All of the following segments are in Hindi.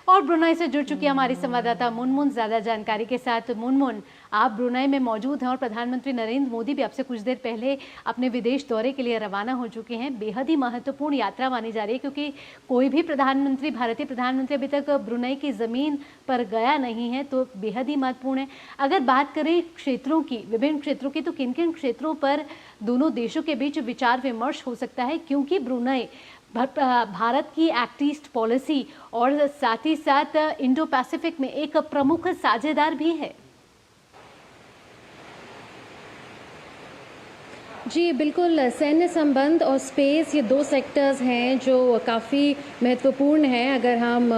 और ब्रुनई से जुड़ चुकी हमारी संवाददाता मुनमुन ज्यादा जानकारी के साथ। मुनमुन, आप ब्रुनई में मौजूद हैं और प्रधानमंत्री नरेंद्र मोदी भी आपसे कुछ देर पहले अपने विदेश दौरे के लिए रवाना हो चुके हैं। बेहद ही महत्वपूर्ण यात्रा मानी जा रही है क्योंकि कोई भी प्रधानमंत्री, भारतीय प्रधानमंत्री अभी तक ब्रुनई की जमीन पर गया नहीं है, तो बेहद ही महत्वपूर्ण है। अगर बात करें क्षेत्रों की, विभिन्न क्षेत्रों की, तो किन किन क्षेत्रों पर दोनों देशों के बीच विचार विमर्श हो सकता है, क्योंकि ब्रुनई भारत की एक्ट ईस्ट पॉलिसी और साथ ही साथ इंडो पैसिफिक में एक प्रमुख साझेदार भी है। जी बिल्कुल, सैन्य संबंध और स्पेस, ये दो सेक्टर्स हैं जो काफ़ी महत्वपूर्ण हैं अगर हम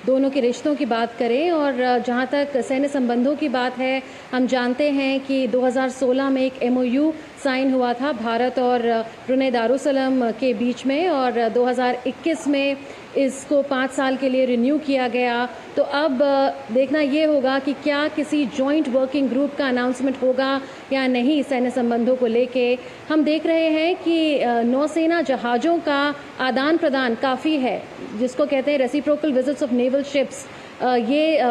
दोनों के रिश्तों की बात करें। और जहाँ तक सैन्य संबंधों की बात है, हम जानते हैं कि 2016 में एक MOU साइन हुआ था भारत और ब्रुनई दारुसलाम के बीच में, और 2021 में इसको 5 साल के लिए रिन्यू किया गया। तो अब देखना ये होगा कि क्या किसी जॉइंट वर्किंग ग्रुप का अनाउंसमेंट होगा या नहीं सैन्य संबंधों को लेके। हम देख रहे हैं कि नौसेना जहाज़ों का आदान प्रदान काफ़ी है, जिसको कहते हैं reciprocal visits of naval ships. ये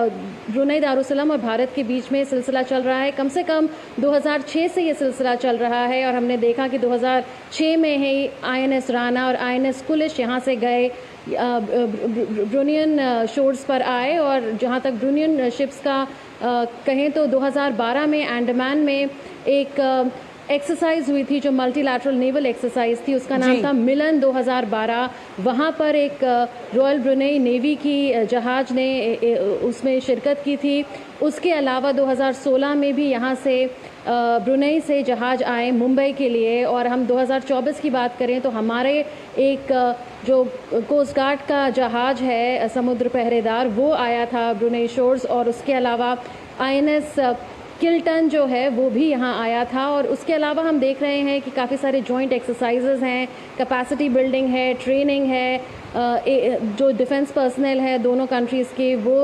ब्रुनई दारुसलाम और भारत के बीच में सिलसिला चल रहा है। कम से कम 2006 से ये सिलसिला चल रहा है, और हमने देखा कि 2006 में ही INS राणा और INS कुलिश यहाँ से गए, ब्रुनियन शोर्स पर आए। और जहाँ तक ब्रुनियन शिप्स का कहें तो 2012 में अंडमान में एक एक्सरसाइज हुई थी जो मल्टीलैटरल नेवल एक्सरसाइज थी, उसका नाम था मिलन 2012। वहाँ पर एक रॉयल ब्रुनई नेवी की जहाज ने उसमें शिरकत की थी। उसके अलावा 2016 में भी यहाँ से ब्रुनई से जहाज आए मुंबई के लिए। और हम 2024 की बात करें तो हमारे एक जो कोस्ट गार्ड का जहाज है समुद्र पहरेदार, वो आया था ब्रुनई शोर्स। और उसके अलावा INS किल्टन जो है वो भी यहाँ आया था। और उसके अलावा हम देख रहे हैं कि काफ़ी सारे जॉइंट एक्सरसाइजेज हैं, कैपेसिटी बिल्डिंग है, ट्रेनिंग है। जो डिफेंस पर्सनल है दोनों कंट्रीज़ के, वो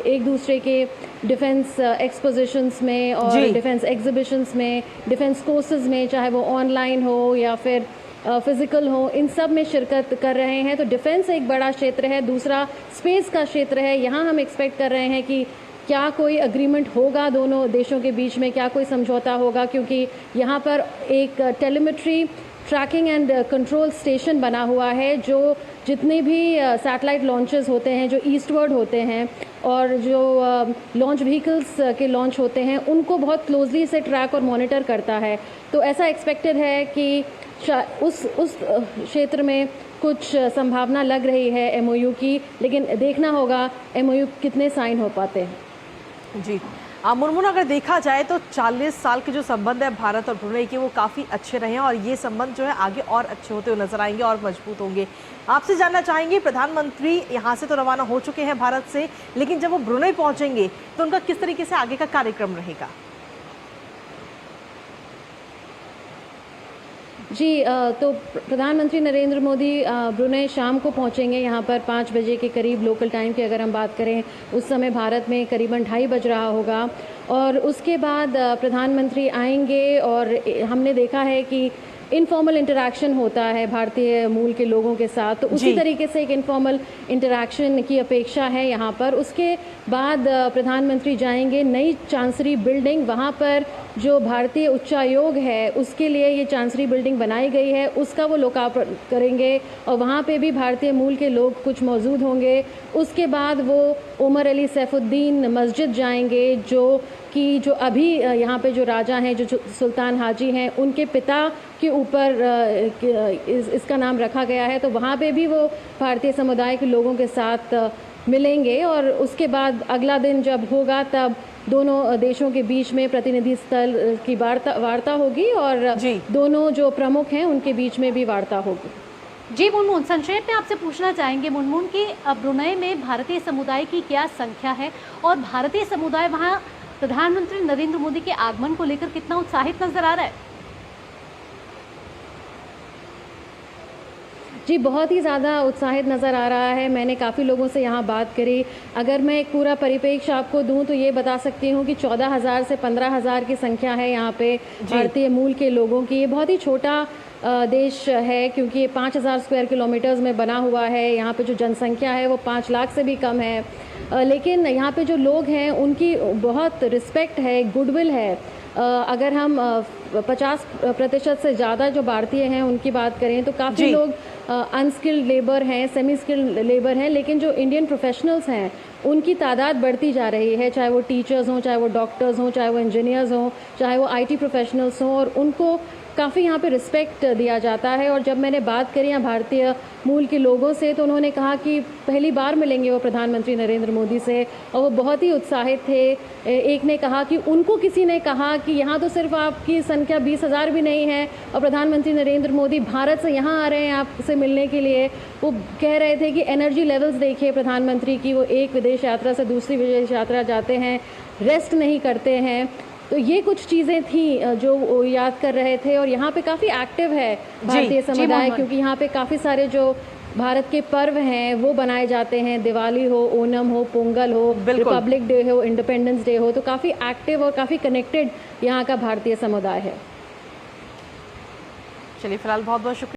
एक दूसरे के डिफेंस एक्सपोजिशंस में और डिफेंस एग्जीबिशंस में, डिफेंस कोर्सेज में, चाहे वो ऑनलाइन हो या फिर फिजिकल हो, इन सब में शिरकत कर रहे हैं। तो डिफेंस एक बड़ा क्षेत्र है। दूसरा स्पेस का क्षेत्र है। यहाँ हम एक्सपेक्ट कर रहे हैं कि क्या कोई अग्रीमेंट होगा दोनों देशों के बीच में, क्या कोई समझौता होगा, क्योंकि यहाँ पर एक telemetry tracking and control station बना हुआ है, जो जितने भी सैटेलाइट लॉन्चेस होते हैं जो ईस्टवर्ड होते हैं और जो लॉन्च व्हीकल्स के लॉन्च होते हैं, उनको बहुत क्लोजली से ट्रैक और मॉनिटर करता है। तो ऐसा एक्सपेक्टेड है कि उस क्षेत्र में कुछ संभावना लग रही है MOU की, लेकिन देखना होगा MOU कितने साइन हो पाते हैं। जी मुनमुन, अगर देखा जाए तो 40 साल के जो संबंध है भारत और ब्रुनई के, वो काफ़ी अच्छे रहे हैं और ये संबंध जो है आगे और अच्छे होते हुए नजर आएंगे और मजबूत होंगे। आपसे जानना चाहेंगे, प्रधानमंत्री यहाँ से तो रवाना हो चुके हैं भारत से, लेकिन जब वो ब्रुनई पहुँचेंगे तो उनका किस तरीके से आगे का कार्यक्रम रहेगा? जी तो प्रधानमंत्री नरेंद्र मोदी ब्रुनई शाम को पहुंचेंगे। यहाँ पर 5 बजे के करीब लोकल टाइम की अगर हम बात करें, उस समय भारत में करीबन 2:30 बज रहा होगा। और उसके बाद प्रधानमंत्री आएंगे और हमने देखा है कि इनफॉर्मल इंटरैक्शन होता है भारतीय मूल के लोगों के साथ, तो उसी तरीके से एक इनफॉर्मल इंटरैक्शन की अपेक्षा है यहाँ पर। उसके बाद प्रधानमंत्री जाएंगे नई चांसरी बिल्डिंग, वहाँ पर जो भारतीय उच्चायोग है उसके लिए ये चांसरी बिल्डिंग बनाई गई है, उसका वो लोकार्पण करेंगे और वहाँ पे भी भारतीय मूल के लोग कुछ मौजूद होंगे। उसके बाद वो उमर अली सैफुद्दीन मस्जिद जाएंगे, जो अभी यहाँ पे जो राजा हैं, जो सुल्तान हाजी हैं, उनके पिता के ऊपर इसका नाम रखा गया है। तो वहाँ पे भी वो भारतीय समुदाय के लोगों के साथ मिलेंगे। और उसके बाद अगला दिन जब होगा तब दोनों देशों के बीच में प्रतिनिधि स्तर की वार्ता होगी और दोनों जो प्रमुख हैं उनके बीच में भी वार्ता होगी। जी मुनमुन, संक्षेप में आपसे पूछना चाहेंगे मुनमुन कि ब्रुनई में भारतीय समुदाय की क्या संख्या है और भारतीय समुदाय वहाँ प्रधानमंत्री नरेंद्र मोदी के आगमन को लेकर कितना उत्साहित नजर आ रहा है? जी बहुत ही ज़्यादा उत्साहित नज़र आ रहा है। मैंने काफ़ी लोगों से यहाँ बात करी। अगर मैं एक पूरा परिप्रेक्ष्य आपको दूं तो ये बता सकती हूँ कि 14,000 से 15,000 की संख्या है यहाँ पे भारतीय मूल के लोगों की। ये बहुत ही छोटा देश है, क्योंकि ये 5,000 स्क्वायर किलोमीटर्स में बना हुआ है। यहाँ पे जो जनसंख्या है वो 5 लाख से भी कम है, लेकिन यहाँ पे जो लोग हैं उनकी बहुत रिस्पेक्ट है, गुडविल है। अगर हम 50% से ज़्यादा जो भारतीय हैं उनकी बात करें तो काफ़ी लोग अनस्किल्ड लेबर हैं, सेमी स्किल्ड लेबर हैं, लेकिन जो इंडियन प्रोफेशनल्स हैं उनकी तादाद बढ़ती जा रही है, चाहे वो टीचर्स हों, चाहे वो डॉक्टर्स हों, चाहे वो इंजीनियर्स हों, चाहे वो IT प्रोफेशनल्स हों, और उनको काफ़ी यहाँ पे रिस्पेक्ट दिया जाता है। और जब मैंने बात करी यहाँ भारतीय मूल के लोगों से तो उन्होंने कहा कि पहली बार मिलेंगे वो प्रधानमंत्री नरेंद्र मोदी से, और वो बहुत ही उत्साहित थे। एक ने कहा कि उनको किसी ने कहा कि यहाँ तो सिर्फ आपकी संख्या 20,000 भी नहीं है और प्रधानमंत्री नरेंद्र मोदी भारत से यहाँ आ रहे हैं आपसे मिलने के लिए। वो कह रहे थे कि एनर्जी लेवल्स देखिए प्रधानमंत्री की, वो एक विदेश यात्रा से दूसरी विदेश यात्रा जाते हैं, रेस्ट नहीं करते हैं। तो ये कुछ चीज़ें थी जो वो याद कर रहे थे। और यहाँ पे काफ़ी एक्टिव है भारतीय समुदाय, क्योंकि यहाँ पे काफ़ी सारे जो भारत के पर्व हैं वो बनाए जाते हैं, दिवाली हो, ओणम हो, पोंगल हो, रिपब्लिक डे हो, इंडिपेंडेंस डे हो, तो काफ़ी एक्टिव और काफ़ी कनेक्टेड यहाँ का भारतीय समुदाय है। चलिए, फिलहाल बहुत बहुत शुक्रिया।